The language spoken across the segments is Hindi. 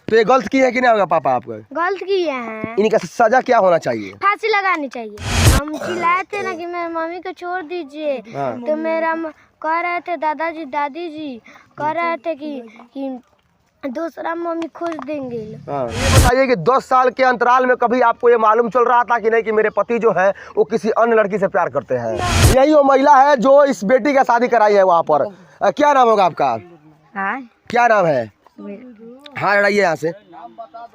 तो ये गलत की है कि नहीं होगा पापा आपको? गलत किए हैं। इनका सजा क्या होना चाहिए? फांसी लगानी चाहिए। हम चिल्लाए थे ना कि मेरे मम्मी को छोड़ दीजिए, तो मेरा कह रहे थे दादाजी दादी जी कह रहे थे कि दूसरा मम्मी खोज देंगे। ये बताइए कि 10 साल के अंतराल में कभी आपको ये मालूम चल रहा था कि नहीं कि मेरे पति जो है वो किसी अन्य लड़की से प्यार करते हैं? यही वो महिला है जो इस बेटी का शादी कराई है वहाँ पर। क्या नाम होगा आपका? क्या नाम है? हाँ लड़ाइए यहाँ से।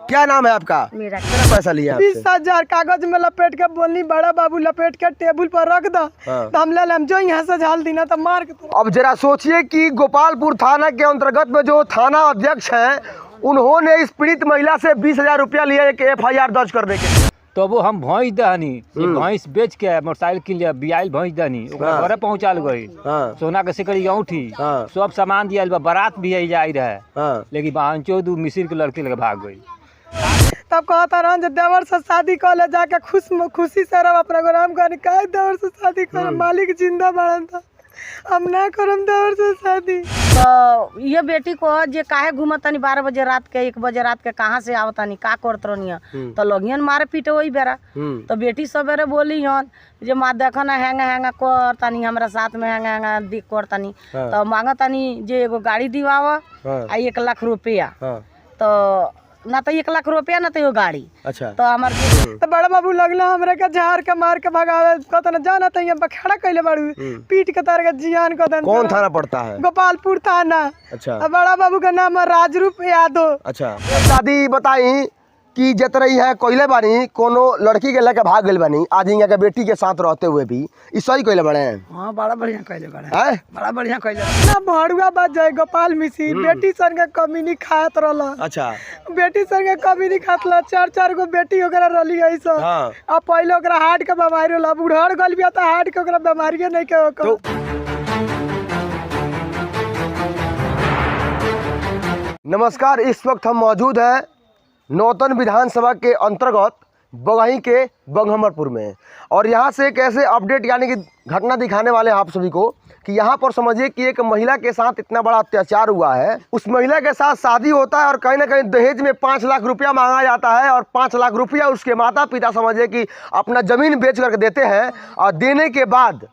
क्या नाम है आपका? मेरा पैसा लिया 20,000 कागज में लपेट के बोलनी बड़ा बाबू लपेट के टेबल पर रख दो। तो हम ले लेम जो यहाँ से झाल देना तो मार के। अब जरा सोचिए कि गोपालपुर थाना के अंतर्गत में जो थाना अध्यक्ष हैं उन्होंने इस पीड़ित महिला से 20,000 रुपया लिया एक FIR दर्ज करने के। तो वो हम भैंस दहनी भैंस बेच के मोटरसाइकिल के बियाल भैंस दहनी घरे पहुँचाल गई। सोना के सिकड़ी औठी सब सामान दिया बारात भी आई जाई रहे, लेकिन बहन चौदह मिसिर के लड़के लगे भाग गई। तब कहता रहा जो देवर से शादी कर ले जाके खुशी से रह प्रोग्राम कर देवर से शादी कर मालिक जिंदा बढ़न था हम ना करम देवर से शादी। तो ये बेटी को जे काहे घूमतनी 12 बजे रात के 1 बजे रात के कहाँ से आवतनी का करत रहनिया तो लोगियन मारे पीटे वही बेरा। तो बेटी सवेरे बोली हन जे माँ देखो ना हैंगा करतनी हमरा साथ में हैंगा दिख करतनी। तो मांगतनी जे एगो गाड़ी दिवावा आ 1 लाख रुपया। तो ना तो 1 लाख रुपया ना तो एगो गाड़ी। अच्छा। तो हमार तो बड़ा बाबू लगला हमरा के झाड़ के मार के भगावे कहता ना जाना तो यहाँ बखेड़ा कैले बाड़ू पीट के तार के जियान को दन। कौन थाना पड़ता है? गोपालपुर थाना। अच्छा। बड़ा बाबू का नाम है राजरूप यादव। अच्छा। दादी बताई कि जत रही है कोयले बानी कोनो लड़की के लेके भाग गई बानी आज यहाँ के बेटी के साथ रहते हुए भी इस सही कोयले बड़े हैं। हाँ बड़ा बढ़िया कैले बड़े हैं, बड़ा बढ़िया कैले ना भड़ुआ बात जाए गोपाल मिसिर बेटी सन के कमी नहीं खात रहला। अच्छा। बेटी सन के कमी नहीं खात ला 4 गो बेटी ओकरा रहली है सब। अब पहले ओकरा हार्ट के बीमारी होला बुढ़ाड़ गल बिया त हार्ट के ओकरा बीमारी नहीं के ओकर। नमस्कार, इस वक्त हम मौजूद हैं नौतन विधानसभा के अंतर्गत बगही के बंगहमरपुर में और यहाँ से एक ऐसे अपडेट यानी कि घटना दिखाने वाले हैं आप सभी को कि यहाँ पर समझिए कि एक महिला के साथ इतना बड़ा अत्याचार हुआ है। उस महिला के साथ शादी होता है और कहीं ना कहीं दहेज में 5 लाख रुपया मांगा जाता है और 5 लाख रुपया उसके माता पिता समझिए कि अपना ज़मीन बेच करके देते हैं और देने के बाद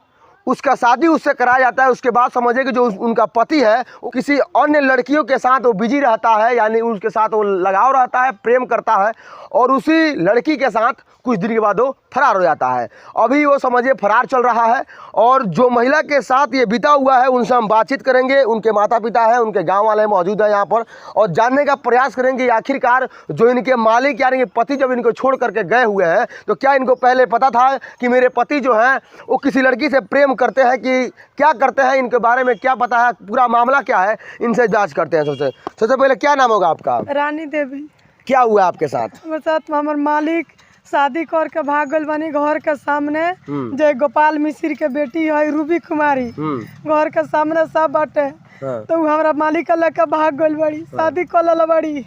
उसका शादी उससे कराया जाता है। उसके बाद समझिए कि जो उनका पति है वो किसी अन्य लड़कियों के साथ वो बिजी रहता है यानी उसके साथ वो लगाव रहता है, प्रेम करता है और उसी लड़की के साथ कुछ दिन के बाद वो फरार हो जाता है। अभी वो समझिए फरार चल रहा है और जो महिला के साथ ये बीता हुआ है उनसे हम बातचीत करेंगे। उनके माता पिता हैं, उनके गाँव वाले मौजूद हैं यहाँ पर और जानने का प्रयास करेंगे आखिरकार जो इनके मालिक यानी कि पति जब इनको छोड़ करके गए हुए हैं तो क्या इनको पहले पता था कि मेरे पति जो हैं वो किसी लड़की से प्रेम करते हैं कि क्या करते हैं, इनके बारे में क्या पता है, पूरा मामला क्या है, इनसे जांच करते हैं। सबसे पहले क्या नाम होगा आपका? रानी देवी। क्या हुआ आपके साथ? हमारे साथ हमार मालिक शादी कर के भाग गल बनी घर के सामने जो गोपाल मिसिर के बेटी है रूबी कुमारी घर के सामने सब बाटे। तो हमारा मालिक के लेके भाग गल बड़ी शादी कर ल बड़ी।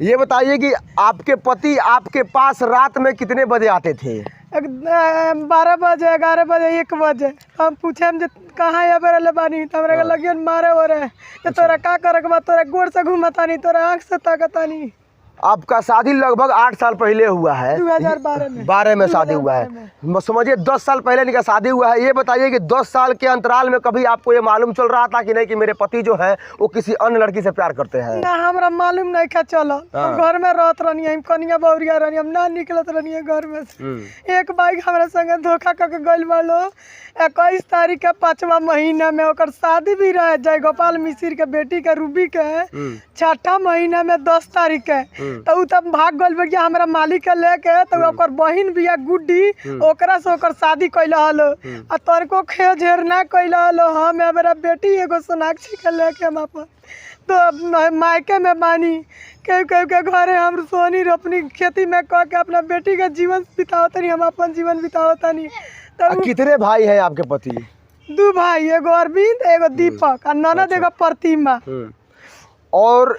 ये बताइए कि आपके पति आपके पास रात में कितने बजे आते थे? 12 बजे 11 बजे 1 बजे। हम पूछे हम कहाँ अबे बानी तो हमरा लगियन मारे हो रहे तो तोरा का करक बा तोरा गोड़ से घूमतानी तोरा आँख से ताकतानी। आपका शादी लगभग 8 साल पहले हुआ है। 2012 में शादी हुआ है। समझिए 10 साल पहले इनका शादी हुआ है। ये बताइए कि 10 साल के अंतराल में कभी आपको ये मालूम चल रहा था कि नहीं कि मेरे पति जो है वो किसी अन्य लड़की से प्यार करते हैं? ना हमरा मालूम नहीं क्या चला। घर में रहत रहनी हम कनिया बहुरिया रहनी हम ना निकलत रहनी घर में से। एक बाइक हमारे संगे धोखा करके गइल बालो 21 तारीख के 5वां महीना में ओकर शादी भी रहे जय गोपाल मिसिर के बेटी के रूबी के 6ठा महीना में 10 तारीख के। तो उ तब भाग गइल बगिया हमरा मालिक के लेके तो ओकर बहिन बिया गुड्डी ओकरा से ओकर शादी कैला हलो आ तोरको खेझेर ना कैला हलो। हम मेरा बेटी एगो सोनाक्षी के लेके हम अपन तो मायके में बानी के घरे हम सोनी अपनी खेती में कह के अपना बेटी का जीवन बितावतनी हम अपन जीवन बितावतनी। तो कितने भाई हैं आपके पति? 2 भाई, एगो अरविंद एगो दीपक और ननद एगो प्रतिमा। और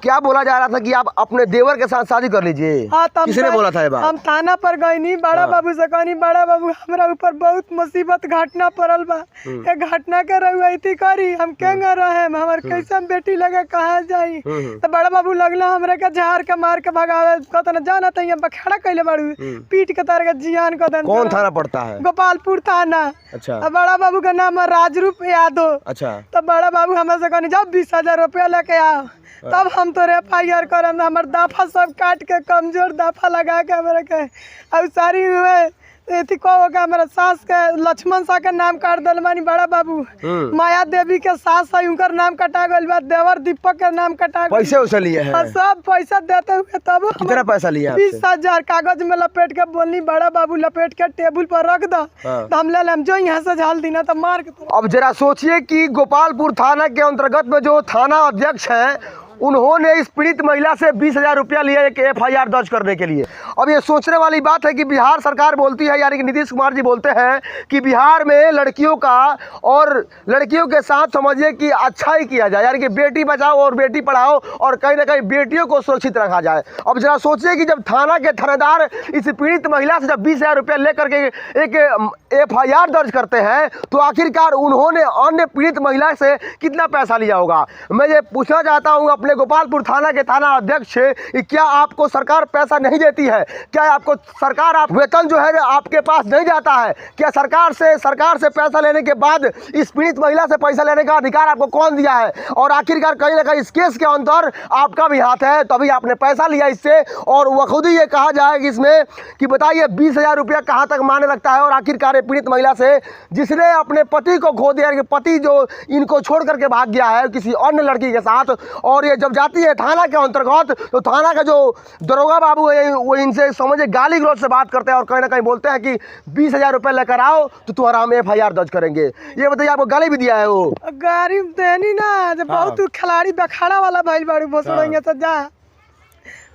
क्या बोला जा रहा था कि आप अपने देवर के साथ शादी कर लीजिए? हाँ, तो किसने बोला था ये बात? हम थाना पर गए नहीं, बड़ा बाबू से कहनी बड़ा बाबू हमरा ऊपर बहुत मुसीबत घटना पड़ल बा, ये घटना के रहुआती करी हम केंगा रहे हमर कैसे बेटी लगे कहाँ जाई। तो बड़ा बाबू लगला हमरा के झाड़ के मार के भगावे, कहता ना जाना त ये बखेड़ा कैले बाड़ू, पीट के तार के जियान कर देन। कौन थाना पड़ता है? गोपालपुर थाना। अच्छा। अब बड़ा बाबू का नाम है राजरूप यादव। अच्छा। तो बड़ा बाबू हमरा से कहनी जब 20,000 रुपया लेके आओ तब हम तो FIR करम। हमार दाफा सब काट के कमजोर दाफा लगा के हमरा के अब सारी हुए एथी को होगा हमारा सास के लक्ष्मण सा के नाम काट दल मानी बड़ा बाबू। माया देवी के सास है उनकर नाम कटा गइल बा, देवर दीपक के नाम कटा गइल। पैसे उसे लिए हैं? सब पैसा देते हुए तब कितना पैसा लिया आपसे? 20,000 कागज में लपेट के बोलनी बड़ा बाबू लपेट के टेबल पर रख दो तो हम ले लेम, जो यहाँ से झाल दी ना तो मार के। अब जरा सोचिए कि गोपालपुर थाना के अंतर्गत में जो थाना अध्यक्ष हैं उन्होंने इस पीड़ित महिला से 20,000 रुपया लिया एक FIR दर्ज करने के लिए। अब ये सोचने वाली बात है कि बिहार सरकार बोलती है, यानी कि नीतीश कुमार जी बोलते हैं कि बिहार में लड़कियों का और लड़कियों के साथ समझिए कि अच्छा ही किया जाए, यानी कि बेटी बचाओ और बेटी पढ़ाओ और कहीं ना कहीं बेटियों को सुरक्षित रखा जाए। अब जरा सोचिए कि जब थाना के थानेदार इस पीड़ित महिला से जब 20,000 रुपया लेकर के एक FIR दर्ज करते हैं तो आखिरकार उन्होंने अन्य पीड़ित महिला से कितना पैसा लिया होगा। मैं ये पूछना चाहता हूँ अपने गोपालपुर थाना के थाना अध्यक्ष से कि क्या आपको सरकार पैसा नहीं देती है? क्या आपको सरकार आप वेतन जो है आपके पास नहीं जाता है? क्या सरकार से पैसा लेने के बाद इस पीड़ित महिला से पैसा लेने का अधिकार आपको कौन दिया है? और आखिरकार कहीं ना कहीं इस केस के अंदर आपका भी हाथ है, तभी आपने पैसा लिया इससे। और वह खुद ही ये कहा जाए कि इसमें कि बताइए 20,000 रुपया कहाँ तक माने लगता है। और आखिरकार पीड़ित महिला से जिसने अपने पति को खो दिया, पति जो इनको छोड़ करके भाग गया है किसी अन्य लड़की के साथ, और ये जब जाती है थाना के अंतर्गत तो थाना का जो दरोगा बाबू है वो इनसे समझे गाली गलौज से बात करते हैं और कहीं ना कहीं बोलते हैं कि 20,000 रुपये लेकर आओ तो तुम्हारा हम FIR दर्ज करेंगे। ये बताइए आपको गाली भी दिया है? वो गाड़ी देनी ना जब बहुत खिलाड़ी बखाड़ा वाला भाई बाड़ी बोसड़ेंगे तो जा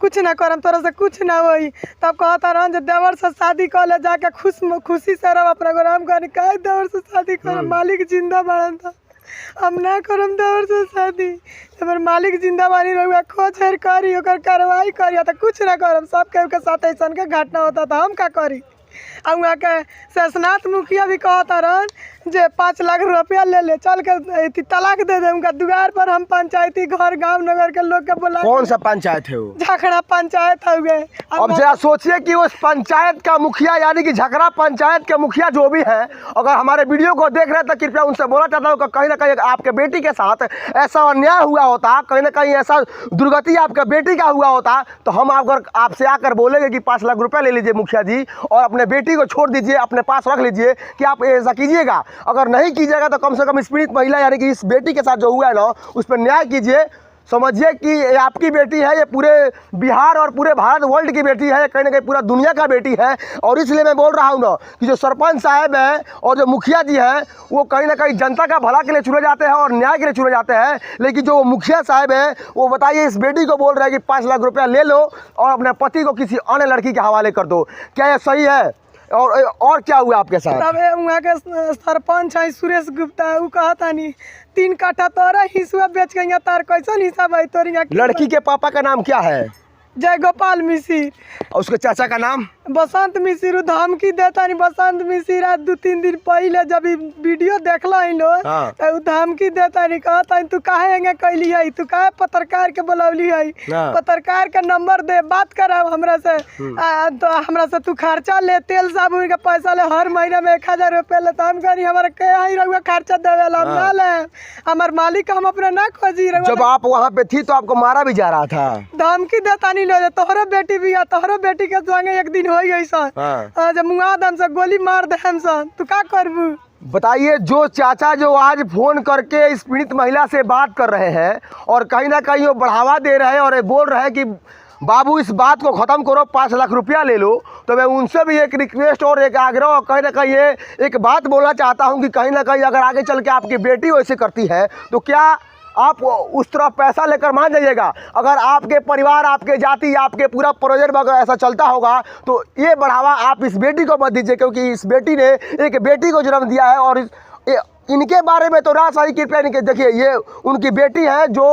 कुछ ना करम तोरा से कुछ ना होई। तब कहता रह जे देवर से शादी कर ले, जाके खुशी से रह अपना गोराम कर का देवर से शादी कर, मालिक जिंदा बाड़न था हम ना करम देवर से शादी। हमर मालिक जिंदा बानी रहुआ खोज हेर करी ओकर कार्रवाई करी तो कुछ ना करम। सब के साथ ऐसा के घटना होता था हम का करी। और वहाँ के शेषनाथ मुखिया भी कहता रहन जे 5 लाख रुपया ले ले चल के तलाक दे दे उनका दुआर पर। हम पंचायती घर गांव नगर के लोग के बोला। कौन सा पंचायत है वो? झखड़ा पंचायत हो गए। अब जरा सोचिए कि उस पंचायत का मुखिया यानी कि झखड़ा पंचायत के मुखिया जो भी है, अगर हमारे वीडियो को देख रहे हैं तो कृपया उनसे बोलना चाहता हूँ कि कहीं ना कहीं आपके बेटी के साथ ऐसा अन्याय हुआ होता, कहीं ना कहीं ऐसा दुर्गति आपके बेटी का हुआ होता तो हम अगर आपसे आकर बोलेंगे कि 5 लाख रुपया ले लीजिए मुखिया जी और अपने बेटी को छोड़ दीजिए, अपने पास रख लीजिए, कि आप ऐसा कीजिएगा? अगर नहीं कीजिएगा तो कम से कम इस पीड़ित महिला यानी कि इस बेटी के साथ जो हुआ है ना उस पर न्याय कीजिए। समझिए कि ये आपकी बेटी है, ये पूरे बिहार और पूरे भारत वर्ल्ड की बेटी है, कहीं ना कहीं पूरा दुनिया का बेटी है। और इसलिए मैं बोल रहा हूँ ना कि जो सरपंच साहब हैं और जो मुखिया जी हैं वो कहीं ना कहीं जनता का भला के लिए चुने जाते हैं और न्याय के लिए चुने जाते हैं, लेकिन जो मुखिया साहब हैं वो बताइए इस बेटी को बोल रहे हैं कि 5 लाख रुपया ले लो और अपने पति को किसी अन्य लड़की के हवाले कर दो। क्या ये सही है? और क्या हुआ आपके साथ? तब वहाँ के सरपंच है सुरेश गुप्ता, वो कहता नहीं 3 काठा तोरा हिस्सा बेच के तार कैसा हिसाब है तोरी? लड़की के पापा का नाम क्या है? जय गोपाल मिश्र। और उसके चाचा का नाम? बसंत मिश्र। धमकी देता नहीं बसंत मिश्र। आज 2-3 दिन पहले जब वीडियो देखला इन लोग तो धमकी देता नहीं, कहता तू काहे एंगे कैली है, तू काहे पत्रकार के बुलौली है, पत्रकार के नंबर दे बात करा हमरा से। तो हमरा से तू खर्चा ले, तेल साबुन का पैसा ले, हर महीना में 1,000 रुपया ले। तो हम कही हमारा क्या ही रहुआ खर्चा देवेला ना ले, हमार मालिक हम अपने ना खोजी। जब आप वहाँ पे थी तो आपको मारा भी जा रहा था? धमकी देता नहीं लो, तोहरो बेटी भी है, तोहरो बेटी के संगे एक दिन हो गई सन जब मुआ दम से गोली मार दे हम सन, तू का करबू? बताइए, जो चाचा जो आज फोन करके इस पीड़ित महिला से बात कर रहे हैं और कहीं ना कहीं वो बढ़ावा दे रहे हैं और ये बोल रहे हैं कि बाबू इस बात को ख़त्म करो, 5 लाख रुपया ले लो, तो मैं उनसे भी एक रिक्वेस्ट और एक आग्रह और कहीं ना कहीं ये एक बात बोलना चाहता हूँ कि कहीं ना कहीं अगर आगे चल के आपकी बेटी वैसे करती है तो क्या आप उस तरफ पैसा लेकर मान जाइएगा? अगर आपके परिवार, आपके जाति, आपके पूरा परिवार में अगर ऐसा चलता होगा तो ये बढ़ावा आप इस बेटी को मत दीजिए, क्योंकि इस बेटी ने एक बेटी को जन्म दिया है। और इनके बारे में तो राज सारी कृपया नहीं, देखिए ये उनकी बेटी है जो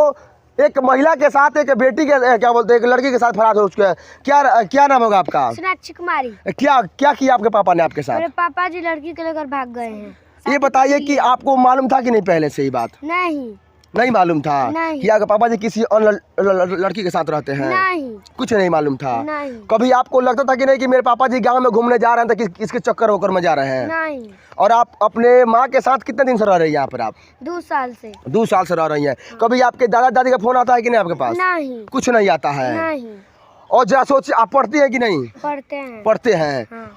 एक महिला के साथ एक बेटी के क्या बोलते हैं, एक लड़की के साथ फरार हो उसके क्या नाम होगा आपका? सोनाक्षी कुमारी। क्या क्या किया आपके पापा ने आपके साथ? मेरे पापा जी लड़की को लेकर भाग गए हैं। ये बताइए कि आपको मालूम था कि नहीं पहले से ये बात? नहीं मालूम था नहीं। कि आपके पापा जी किसी और लड़की के साथ रहते हैं? नहीं। कुछ नहीं मालूम था? नहीं। कभी आपको लगता था कि नहीं कि मेरे पापा जी गांव में घूमने जा रहे हैं तो किसके चक्कर होकर में जा रहे हैं? नहीं। और आप अपने माँ के साथ कितने दिन से रह रही हैं यहाँ पर आप? 2 साल से। 2 साल से रह रही हैं। कभी आपके दादा दादी का फोन आता है कि नहीं आपके पास? नहीं। कुछ नहीं आता है। नहीं। और जरा सोचिए, आप पढ़ती हैं कि नहीं? पढ़ते हैं। पढ़ते हैं। हाँ।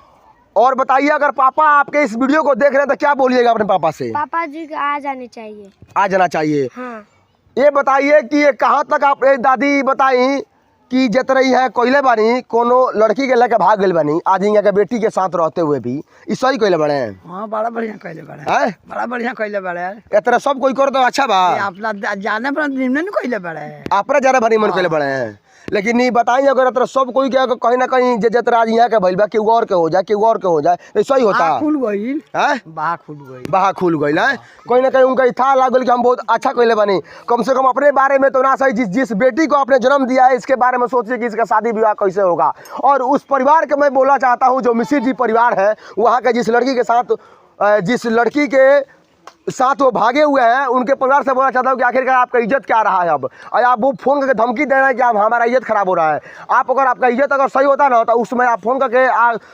और बताइए, अगर पापा आपके इस वीडियो को देख रहे हैं तो क्या बोलिएगा अपने पापा से? पापा जी को आ जाने चाहिए। आ जाना चाहिए। हाँ। ये बताइए कि ये कहाँ तक आप दादी बताई कि जत रही है कोयले बानी कोनो लड़की के लेके भाग गई बानी, आज यहाँ के बेटी के साथ रहते हुए भी ई सही कोयले बड़े हैं? हाँ बड़ा बढ़िया कहले बड़ा हैं? बड़ा बढ़िया कहले बड़ा इतना सब कोई कर दो अच्छा बा, अपना जाने पर निम्न कहले बड़ा आपरे जरा भरी मन कोयले बड़े हैं। लेकिन नहीं बताइए, अगर इतना सब कोई क्या कहीं ना कहीं जतरा आज यहाँ के भइल बा केहू और के हो जाए, केहू और के हो जाए, तो सही होता? खुल गई हैं? बाह खुल गई। बाहा खुल गई ना, कोई ना कहीं उनका था लागल कि हम बहुत अच्छा कहले बनी। कम से कम अपने बारे में तो ना सही, जिस बेटी को आपने जन्म दिया है इसके बारे में सोचिए कि इसका शादी विवाह कैसे होगा। और उस परिवार के मैं बोलना चाहता हूँ जो मिसिर जी परिवार है, वहाँ के जिस लड़की के साथ वो भागे हुए हैं, उनके परिवार से बोलना चाहता हूँ कि आखिरकार आपका इज्जत क्या रहा है अब। और आप वो फ़ोन करके धमकी दे रहे हैं कि आप हमारा इज्जत खराब हो रहा है। आप अगर आपका इज्जत अगर सही होता ना तो उसमें आप फ़ोन करके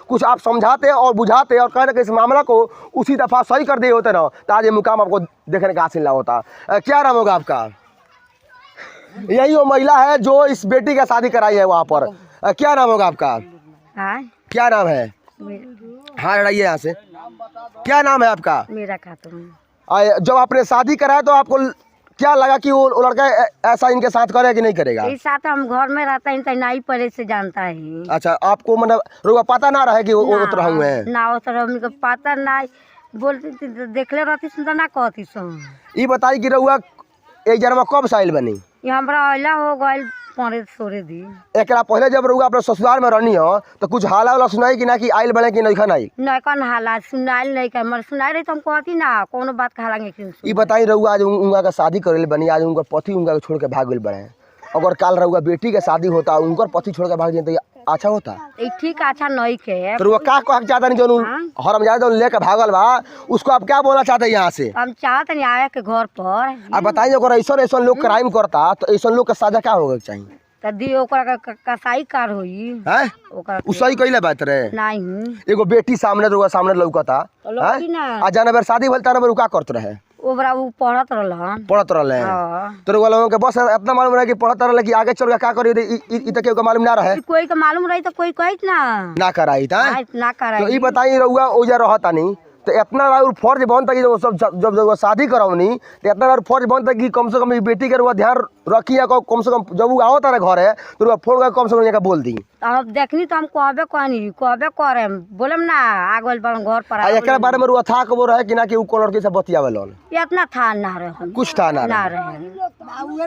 कुछ आप समझाते और बुझाते और कहते कि इस मामला को उसी दफ़ा सही कर दिए होते ना, तो आज ये मुकाम आपको देखने का हासिल ना होता। क्या नाम होगा आपका? यही वो महिला है जो इस बेटी का शादी कराई है वहाँ पर। क्या नाम होगा आपका? क्या नाम है? हाँ लड़ाइए यहाँ से। क्या नाम है आपका? मेरा खातून। जब आपने शादी कराया तो आपको क्या लगा कि वो लड़का ऐसा इनके साथ करेगा कि नहीं करेगा? इस साथ हम घर में रहता है तो नहीं पहले से जानता है। अच्छा, आपको मतलब रुआ पता ना रहे कि वो उतर हुए हैं? ना उतर हमने को पता ना, बोलती देखले रहती सुनता ना कहती सुन। ये बताई कि रुआ एक जन्म कब साइल बनी? ये हमरा अला हो गई 15-16 दिन। एक पहले जब रुआ अपने ससुराल में रहनी हो तो कुछ हाला वाला सुनाई कि ना कि आइल बने कि नहीं खाई? नहीं कौन हाला सुनाई नहीं कर, मर सुनाई रही तो हम कहती ना कोनो बात खालांगे क्यों। ये बताई रुआ आज उनका का शादी करे बनी, आज उनका पति उनका छोड़ के भाग गए बड़े। अगर काल रुआ बेटी का शादी होता उनका पति छोड़ के भाग जाए तो अच्छा होता? ठीक अच्छा नहीं के तो रुआ का चाहता नहीं जो हरम ज्यादा लेकर भागल बा, उसको आप क्या बोलना चाहते हैं यहाँ से? हम चाहते नहीं आए के घर पर। आप बताइए, अगर ऐसा लोग क्राइम करता तो ऐसा लोग का सजा क्या होगा चाहिए? दी ओकरा कसाई कार होई हैं? ओकरा उ सही कइले बात रे। नहीं एगो बेटी सामने लौकता, लौकी ना। आ जाना बेर शादी भइल ताना बेर का करत रहे? ओबरा उ पढ़त रहलन। पढ़त रहले। हां तो रुआ लोगों के बस इतना मालूम रहे कि पढ़त रहले कि आगे चल के का करी ई त के मालूम ना रहे? कोई के मालूम रही तो कोई कहित ना कराई ता। ना कराई। तो ई बताई रुआ ओजा रहता नहीं तो इतना और फर्ज बनता कि जब शादी करावनी तो इतना और फर्ज बनता कि कम से कम बेटी के रुआ ध्यान रखिए। कम से कम जब वो आओ तारे घर है तो रुआ फोन कर कम से कम यहाँ बोल दी। अब देखनी तो हम कहबे करे बोलम ना आगल बड़ घर पर। एक बारे में रुआ था कबो रहे कि ना कि उ कोन लड़की से बतियावेलन? इतना था ना रहे, कुछ था ना रहे,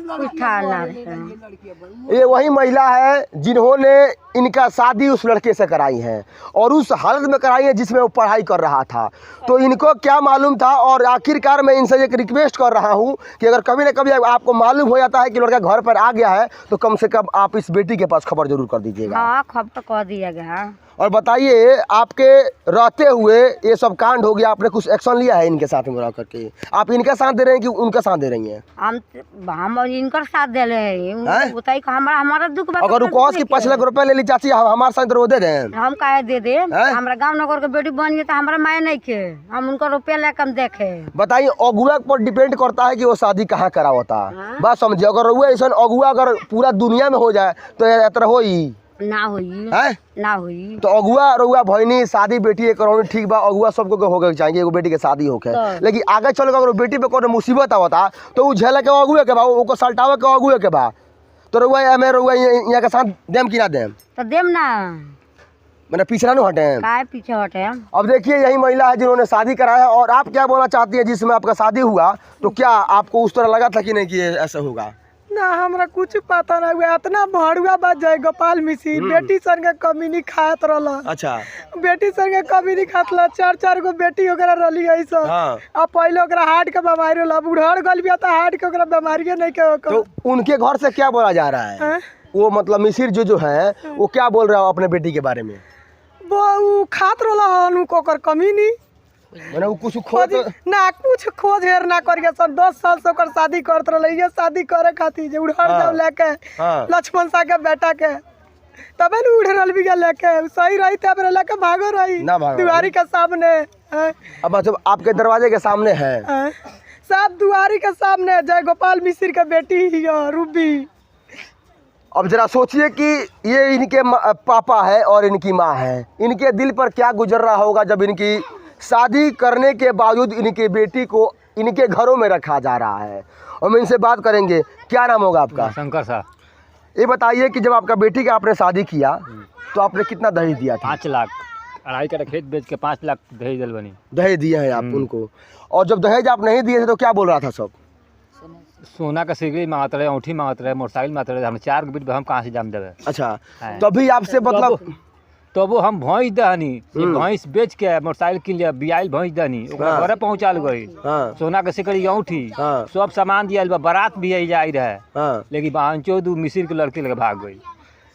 कुछ था ना रहे। ये वही महिला है जिन्होंने इनका शादी उस लड़के से कराई है और उस हालत में कराई है जिसमें वो पढ़ाई कर रहा था। तो इनको क्या मालूम था? और आखिरकार मैं इनसे एक रिक्वेस्ट कर रहा हूँ कि अगर कभी ना कभी आपको मालूम हो जाता है कि लड़का घर पर आ गया है तो कम से कम आप इस बेटी के पास खबर जरूर कर दीजिएगा। हाँ खबर कर दिया गया। और बताइए, आपके रहते हुए ये सब कांड हो गया, आपने कुछ एक्शन लिया है इनके साथ में रह करके? आप इनका साथ दे रहे हैं कि उनका साथ दे रही हैं? हम इनकर साथ दे रहे हैं। बताइए हमारा दुख बा। अगर कॉस की 5 लाख रुपए ले ली चाची हमारे साथ वो दे दें? हम काहे दे दे? हमारा गांव नगर के बेटी बन गई तो हमारा माय नहीं के हम उनका रुपया लेकर हम देखे। बताइए, अगुआ पर डिपेंड करता है कि वो शादी कहाँ करा होता। बात समझिए, अगर वो ऐसा अगुआ अगर पूरा दुनिया में हो जाए तो इतना हो ही ना हुई ना हुई। तो अगुआ रुआ भैनी शादी बेटी करौनी ठीक बा, अगुआ सबको होके चाहिए एगो बेटी के शादी होके। लेकिन आगे चल के अगर बेटी पे कोनो मुसीबत आवता तो उ झेले के अगुए के बा, ओको सल्टावे के अगुए के बा। तो रुआ में रुआ यहाँ के साथ देम कि ना देम? तो देम ना, मैंने पीछे ना हटे। काय पीछे हटे? अब देखिए, यही महिला है जिन्होंने शादी कराया। और आप क्या बोलना चाहती है जिसमें आपका शादी हुआ तो क्या आपको उस तरह लगा था कि नहीं कि ऐसा होगा? ना हमरा कुछ पता ना हुआ। इतना भड़ुआ बात जाए गोपाल मिश्र बेटी सन के कमी नहीं खात रहला। अच्छा बेटी सन के कमी नहीं खात रहला। 4 गो बेटी ओकरा रहली ऐसा। हाँ। अब पहले ओकरा हार्ट के बीमारी रहला। बुढ़ार गल भी आता हार्ट के ओकरा बीमारी नहीं के तो उनके घर से क्या बोला जा रहा है? हैं? वो मतलब मिसिर जो है वो क्या बोल रहा है अपने बेटी के बारे में? वो खात रहला उनको ओकर कमी नहीं मैंने वो कुछ खोज ना कुछ खोज हेर ना करिए सर। 10 साल से ओकर शादी करत रहले। ये शादी करे खातिर जे उड़हर हाँ। जाओ लेके हाँ। लक्ष्मण सा के बेटा के तबे न उड़हर भी लेके सही रही तब लेके भागो रही ना भागो दुआरी के सामने। हैं? अब मतलब आपके दरवाजे के सामने है। हैं? सब दुआरी के सामने जय गोपाल मिश्र के बेटी ही रूबी। अब जरा सोचिए कि ये इनके पापा है और इनकी माँ है, इनके दिल पर क्या गुजर रहा होगा जब इनकी शादी करने के बावजूद इनकी बेटी को इनके घरों में रखा जा रहा है। हम इनसे बात करेंगे। क्या नाम होगा आपका? शंकर साहब। ये बताइए कि जब आपका बेटी का आपने शादी किया तो आपने कितना दहेज दिया था? 5 लाख 2.5 कट्ठा खेत बेच के 5 लाख दहेज दिल बनी। दहेज दिए हैं आप उनको, और जब दहेज आप नहीं दिए थे तो क्या बोल रहा था सब? सोना का सिगड़ी मांगत रहे, औंठी मांगत रहे, मोटरसाइकिल मांगत रहे। हम 4 गो बेट हम कहाँ से जाम देवे? अच्छा हाँ। तभी आपसे मतलब तो वो हम भैंस दहनी, भैंस बेच के मोटरसाइकिल किन लिया, बियाइल भैंस दहनी, ओकरा हाँ। घरे पहुँचाल गई। हाँ सोना के सिकड़ी औंठी हाँ। सब सामान दिया, बारात भी आई जाई रहे, हाँ। लेकिन बांचो मिसिर के लड़के लगे भाग गई,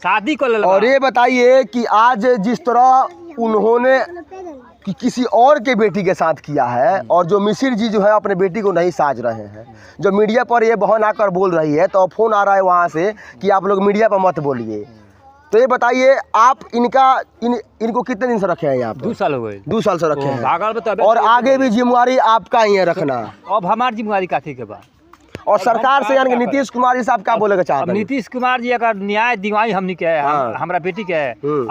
शादी कर लेलक। और ये बताइए कि आज जिस तरह उन्होंने कि किसी और के बेटी के साथ किया है और जो मिसिर जी जो है अपने बेटी को नहीं साज रहे हैं, जो मीडिया पर ये बहन आकर बोल रही है तो फोन आ रहा है वहाँ से कि आप लोग मीडिया पर मत बोलिए। तो ये बताइए आप इनको कितने दिन से रखे हैं यहाँ पर? 2 साल हो गए। 2 साल से रखे हैं भागल बता। और आगे भी जिम्मेवारी आपका ही है रखना। अब हमारी जिम्मेवारी काथी के बाद और सरकार से यानी कि नीतीश कुमार जी साहब क्या बोलेगा चाहते अब हैं? नीतीश कुमार जी अगर न्याय दिवाई हमनी के हाँ। हमरा बेटी के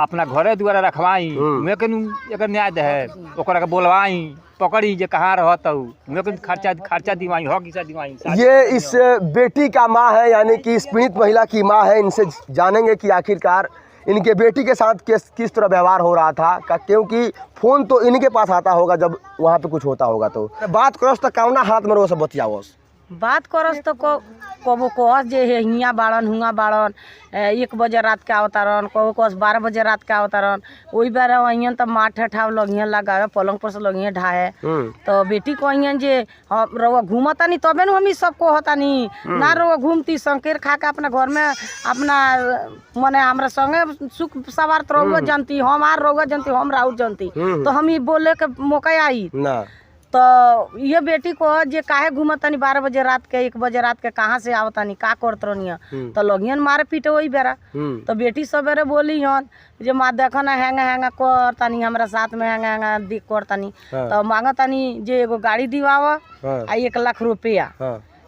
अपना घरे द्वारा रखवाई, अगर न्याय दे ओकरा के बोलवाई, पकड़ी जे कहाँ रहत खर्चा दिवाई हो किसा दिवाई। ये इस बेटी का माँ है, यानी कि इस पीड़ित महिला की माँ है। इनसे जानेंगे कि आखिरकार इनके बेटी के साथ किस तरह व्यवहार हो रहा था क्योंकि फ़ोन तो इनके पास आता होगा जब वहाँ पे कुछ होता होगा। तो बात करस तो कौना हाथ में रो सब बतियावस बात करस तो कबो कहस जे हियाँ बाड़न हुआ बाड़न 1 बजे रात के आवतारन, कबो कहस 12 बजे रात के आवतारन। वही बार वहीं तो माठ ठाव लगियाँ लगावे, पलंग पर से लगियाँ ढाए। तो बेटी को अहियन जे हम रउआ घूमतानी तबे न हम ई सब कहतानी ना रउआ घूमती संकेर खा के अपना घर में अपना मने हमरा संगे सुख सवार रउआ जानती, हम आर रउआ जानती, हम राउर जानती, तो हम ई बोले के मौका आई ना। तो ये बेटी को जे काहे घूमतानी 12 बजे रात के 1 बजे रात के कहाँ से आवतानी का करत रहनिया, तो लगियन मारे पीटे वही बेरा। तो बेटी सवेरे बोली हन जे माँ देखो ना हैंगा करतानी हमरा साथ में हैंगा दिख करतानी। तो मांगतानी जे एगो गाड़ी दिवावा आ 1 लाख रुपया।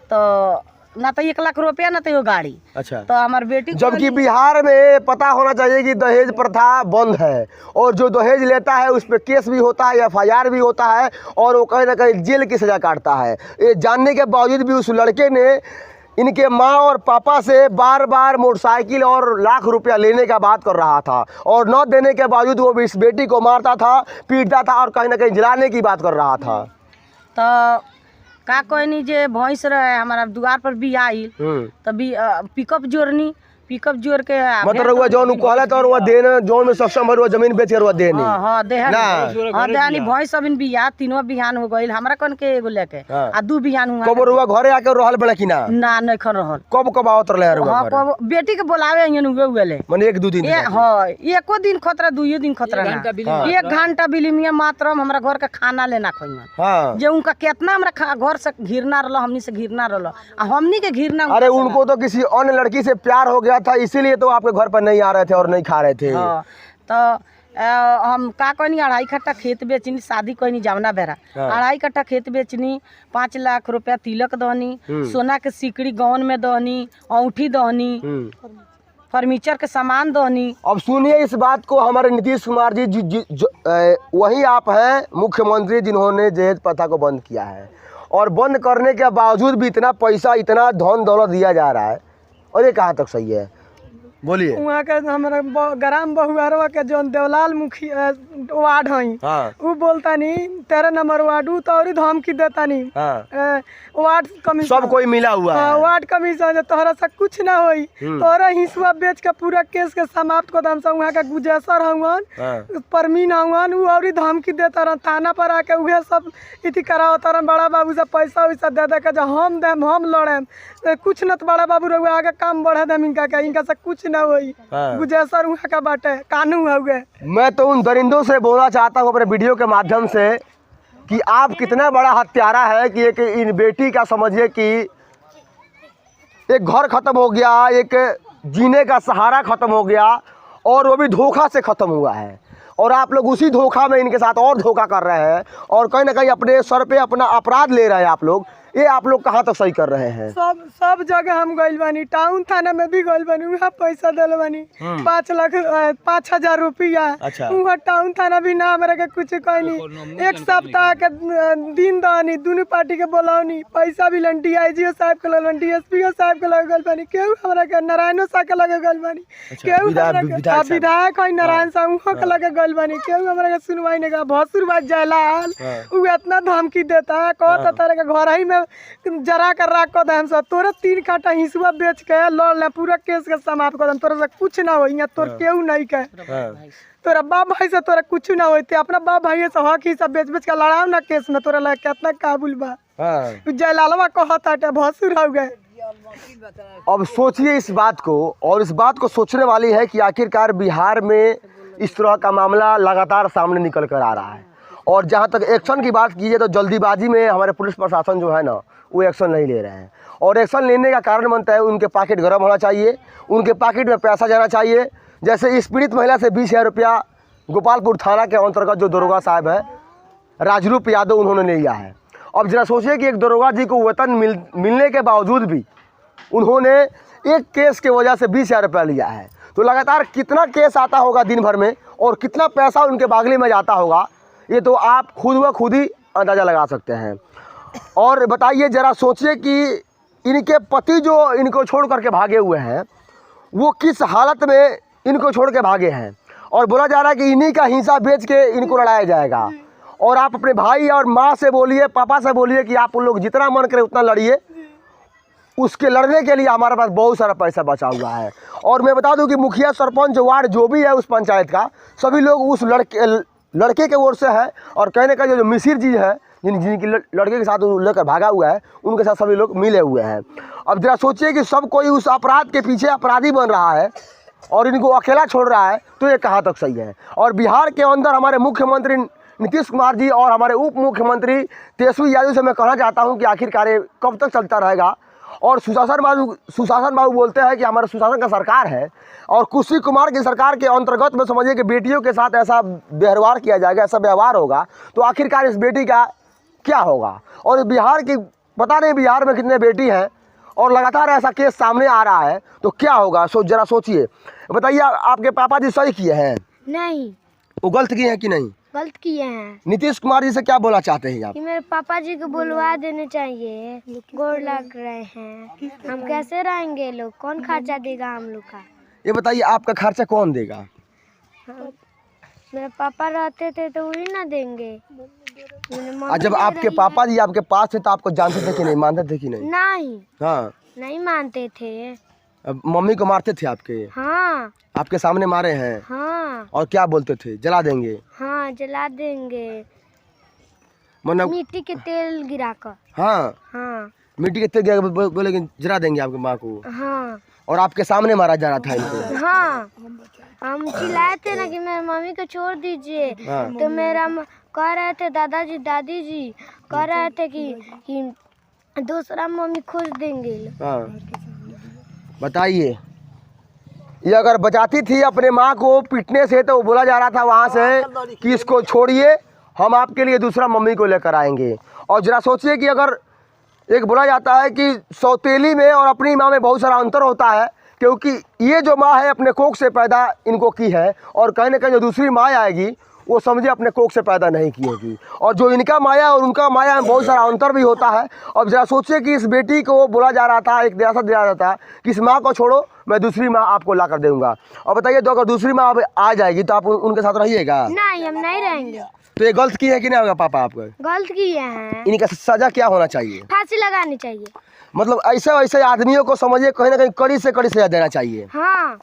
तो ना तो 1 लाख रुपया ना तो एगो गाड़ी। अच्छा। तो हमार बेटी जबकि बिहार में पता होना चाहिए कि दहेज प्रथा बंद है और जो दहेज लेता है उस पर केस भी होता है, FIR भी होता है और वो कहीं ना कहीं जेल की सजा काटता है। ये जानने के बावजूद भी उस लड़के ने इनके माँ और पापा से बार बार मोटरसाइकिल और लाख रुपया लेने का बात कर रहा था और न देने के बावजूद वो इस बेटी को मारता था, पीटता था और कहीं ना कहीं जलाने की बात कर रहा था। तो का कहनी जे भैंस रहे हमारा द्वार पर भी आई तो पिकअप पिकअप जोड़ के मतलब रउआ जौन कहला तो रउआ देन जौन में सक्षम है रउआ जमीन बेच के रउआ देनी। हां देहानी भैंस सब इन बिया 3 बिहान हो गइल हमरा कन के एगो लेके आ 2 बिहान हुआ। कब रउआ घरे आके रहल बड़ा कि ना? ना नहीं खन रहल। कब आवत रहले रउआ? हां कब बेटी के बुलावे अइयन हुए गेले माने 1-2 दिन। हां एको दिन खतरा 2 दिन खतरा ना 1 घंटा बिलिमिया मात्र हमरा घर का खाना लेना खइयन। हां जे उनका कितना हमरा घर से घिरना रहल, हमनी से घिरना रहल आ हमनी के घिरना। अरे उनको तो किसी अन्य लड़की से प्यार हो गया था इसीलिए तो आपके घर पर नहीं आ रहे थे और नहीं खा रहे थे। तो हम का कहनी 2.5 कट्ठा खेत बेचनी, शादी कहनी जावना बेरा 2.5 कट्ठा खेत बेचनी, 5 लाख रुपया तिलक दहनी, सोना के सिकड़ी गौन में दहनी, औंठी दहनी, फर्नीचर के सामान दहनी। अब सुनिए इस बात को, हमारे नीतीश कुमार जी वही आप हैं मुख्यमंत्री जिन्होंने दहेज प्रथा को बंद किया है और बंद करने के बावजूद भी इतना पैसा इतना धन दौलत दिया जा रहा है और ये कहाँ तक सही है? बोलिए। वहाँ के हमारा ग्राम बहुआरवा के जौन देवलाल मुखिया वार्ड हई, उ बोलता नहीं 13 नंबर वार्ड, उ तो और धमकी देता नहीं। वार्ड कमीशन सब कोई मिला हुआ है। वार्ड कमीशन तोहरा से कुछ ना होई, तोहरा हिस्सा बेच के पूरा केस के समाप्त कर दम। वहाँ के गुजेसर हवन, परमीन हवन, उ और धमकी देता रह। थाना पर आके उहे सब इति करावता रह। बड़ा बाबू से पैसा वैसा दे दे के जो हम देम हम लड़ेम, कुछ न तो बड़ा बाबू रहुआ आगे काम बढ़े देम। इनका से कुछ ना होई। गुजेसर वहाँ का बाटे कानून हुए। मैं तो उन दरिंदों से बोलना चाहता हूँ अपने वीडियो के माध्यम से कि आप कितना बड़ा हत्यारा है कि एक इन बेटी का समझिए कि एक घर खत्म हो गया, एक जीने का सहारा खत्म हो गया, और वो भी धोखा से खत्म हुआ है। और आप लोग उसी धोखा में इनके साथ और धोखा कर रहे हैं और कहीं ना कहीं अपने सर पे अपना अपराध ले रहे हैं आप लोग। ये आप लोग कहाँ तक सही कर रहे हैं? सब जगह हम गइल बानी, टाउन थाना में भी गइल बानी, वहाँ पैसा दिल बानी 5,00,000 रुपया। अच्छा। वहाँ टाउन थाना भी ना हमारे के कुछ कहनी। एक सप्ताह के दिन दनी, दोनों पार्टी के बोलौनी, पैसा भी लन DIG साहब के लगल, DSP साहब के लगे गइल बानी, केहू हमरा के नारायणो साहब के लगे गइल बानी, केहू विधायक है नारायण साहब उहाँ के लगे गइल बानी, केहू हमरा के सुनवाई नहीं। भसुर बात जयलाल उ इतना धमकी देता है, कहता तारे के घर ही में जरा कर राख कर दम। सब तोरे 3 काटा हिस्सा बेच के लड़ ले, पूरा केस के समाप्त कर दम। तोरे से कुछ ना हो, यहाँ तोर केहू नहीं के। तोरा बाप भाई से तोरा कुछ ना होते, अपना बाप भाई से हक हिस्सा बेच बेच के लड़ाओ ना केस में। तोरा लगे कितना काबुल बा। जयलालवा कहता भसुर हो गए। अब सोचिए इस बात को, और इस बात को सोचने वाली है कि आखिरकार बिहार में इस तरह का मामला लगातार सामने निकल कर आ रहा है। और जहाँ तक एक्शन की बात कीजिए तो जल्दीबाजी में हमारे पुलिस प्रशासन जो है ना, वो एक्शन नहीं ले रहे हैं। और एक्शन लेने का कारण बनता है उनके पॉकेट गर्म होना चाहिए, उनके पॉकेट में पैसा जाना चाहिए। जैसे इस पीड़ित महिला से 20,000 रुपया गोपालपुर थाना के अंतर्गत जो दरोगा साहब है राजरूप यादव, उन्होंने लिया है। अब जरा सोचिए कि एक दरोगा जी को वेतन मिलने के बावजूद भी उन्होंने एक केस के वजह से 20,000 रुपया लिया है। तो लगातार कितना केस आता होगा दिन भर में और कितना पैसा उनके बागली में जाता होगा, ये तो आप खुद व खुद ही अंदाज़ा लगा सकते हैं। और बताइए ज़रा सोचिए कि इनके पति जो इनको छोड़ करके भागे हुए हैं, वो किस हालत में इनको छोड़ के भागे हैं। और बोला जा रहा है कि इन्हीं का हिस्सा बेच के इनको लड़ाया जाएगा। और आप अपने भाई और माँ से बोलिए, पापा से बोलिए कि आप लोग जितना मन करे उतना लड़िए, उसके लड़ने के लिए हमारे पास बहुत सारा पैसा बचा हुआ है। और मैं बता दूं कि मुखिया, सरपंच, वार्ड जो भी है उस पंचायत का, सभी लोग उस लड़के के ओर से है। और कहने का जो मिसिर जी है, जिनकी लड़के के साथ लेकर भागा हुआ है, उनके साथ सभी लोग मिले हुए हैं। अब जरा सोचिए कि सब कोई उस अपराध के पीछे अपराधी बन रहा है और इनको अकेला छोड़ रहा है, तो ये कहाँ तक सही है। और बिहार के अंदर हमारे मुख्यमंत्री नीतीश कुमार जी और हमारे उप मुख्यमंत्री तेजस्वी यादव से मैं कहना चाहता हूँ कि आखिरकार ये कब तक चलता रहेगा। और सुशासन बाबू बोलते हैं कि हमारा सुशासन का सरकार है, और कुर्सी कुमार की सरकार के अंतर्गत में समझिए कि बेटियों के साथ ऐसा व्यवहार किया जाएगा, ऐसा व्यवहार होगा, तो आखिरकार इस बेटी का क्या होगा। और बिहार की पता नहीं बिहार में कितने बेटी हैं और लगातार ऐसा केस सामने आ रहा है, तो क्या होगा। जरा सोचिए, बताइए आपके पापा जी सही किए हैं? नहीं। वो गलत किए हैं कि नहीं? गलत किए हैं। नीतीश कुमार जी से क्या बोलना चाहते हैं आप? कि मेरे पापा जी को बुलवा देने चाहिए, गोड़ लग रहे हैं, हम कैसे रहेंगे लोग, कौन खर्चा देगा हम लोग का। ये बताइए आपका खर्चा कौन देगा? मेरे पापा रहते थे तो वही ना देंगे। जब आपके पापा जी आपके पास थे तो आपको जानते थे कि नहीं, मानते थे कि नहीं? नहीं। हाँ, नहीं मानते थे। मम्मी को मारते थे आपके? हाँ। आपके सामने मारे हैं? हाँ। और क्या बोलते थे? जला देंगे? हाँ, जला देंगे, मतलब मिट्टी के तेल गिरा कर। हाँ हाँ। मिट्टी के तेल गिरा कर बोले कि जला देंगे आपकी माँ को? हाँ। और आपके सामने मारा जा रहा था इनको? हाँ, हम चिल्लाए थे ना कि मेरे मम्मी को छोड़ दीजिए। हाँ। तो मेरा कह रहे थे दादाजी दादी जी कह रहे थे कि दूसरा मम्मी खोज देंगे। हाँ, बताइए, ये अगर बचाती थी अपने माँ को पीटने से तो बोला जा रहा था वहाँ से कि इसको छोड़िए, हम आपके लिए दूसरा मम्मी को लेकर आएंगे। और जरा सोचिए कि अगर एक बोला जाता है कि सौतेली में और अपनी माँ में बहुत सारा अंतर होता है, क्योंकि ये जो माँ है अपने कोख से पैदा इनको की है, और कहीं ना कहीं जो दूसरी माँ आएगी वो समझे अपने कोख से पैदा नहीं की होगी। और जो इनका माया और उनका माया में बहुत सारा अंतर भी होता है। अब जरा सोचिए कि इस बेटी को बोला जा रहा था, एक दिलासा दिया जाता था कि इस माँ को छोड़ो, मैं दूसरी माँ आपको ला कर दूंगा। और बताइए, तो अगर दूसरी माँ अब आ जाएगी तो आप उनके साथ रहिएगा? नहीं, हम नहीं रहेंगे। तो ये गलत की है कि नहीं होगा पापा आपको? गलत किए हैं, इनका सजा क्या होना चाहिए? फांसी लगानी चाहिए। मतलब ऐसे आदमियों को समझिए कहीं ना कहीं कड़ी से कड़ी सजा देना चाहिए, हाँ,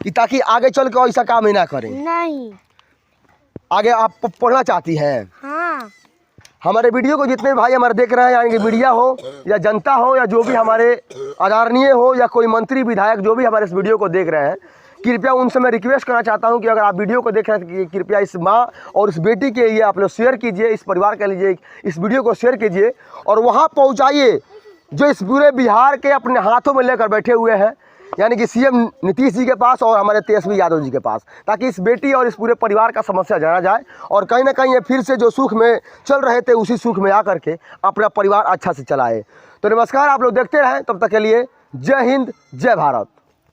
कि ताकि आगे चल के ऐसा काम ही ना करें। नहीं, आगे आप पढ़ना चाहती हैं? हाँ, हमारे वीडियो को जितने भाई हमारे देख रहे हैं, यानी कि मीडिया हो या जनता हो या जो भी हमारे आदरणीय हो या कोई मंत्री विधायक जो भी हमारे इस वीडियो को देख रहे हैं, कृपया उनसे मैं रिक्वेस्ट करना चाहता हूं कि अगर आप वीडियो को देख रहे हैं तो कृपया इस माँ और इस बेटी के लिए आप लोग शेयर कीजिए, इस परिवार के लिए इस वीडियो को शेयर कीजिए और वहाँ पहुँचाइए जो इस पूरे बिहार के अपने हाथों में लेकर बैठे हुए हैं, यानी कि सीएम नीतीश जी के पास और हमारे तेजस्वी यादव जी के पास, ताकि इस बेटी और इस पूरे परिवार का समस्या जाना जाए और कहीं ना कहीं ये फिर से जो सुख में चल रहे थे उसी सुख में आकर के अपना परिवार अच्छा से चलाए। तो नमस्कार, आप लोग देखते रहें, तब तक के लिए जय हिंद, जय भारत।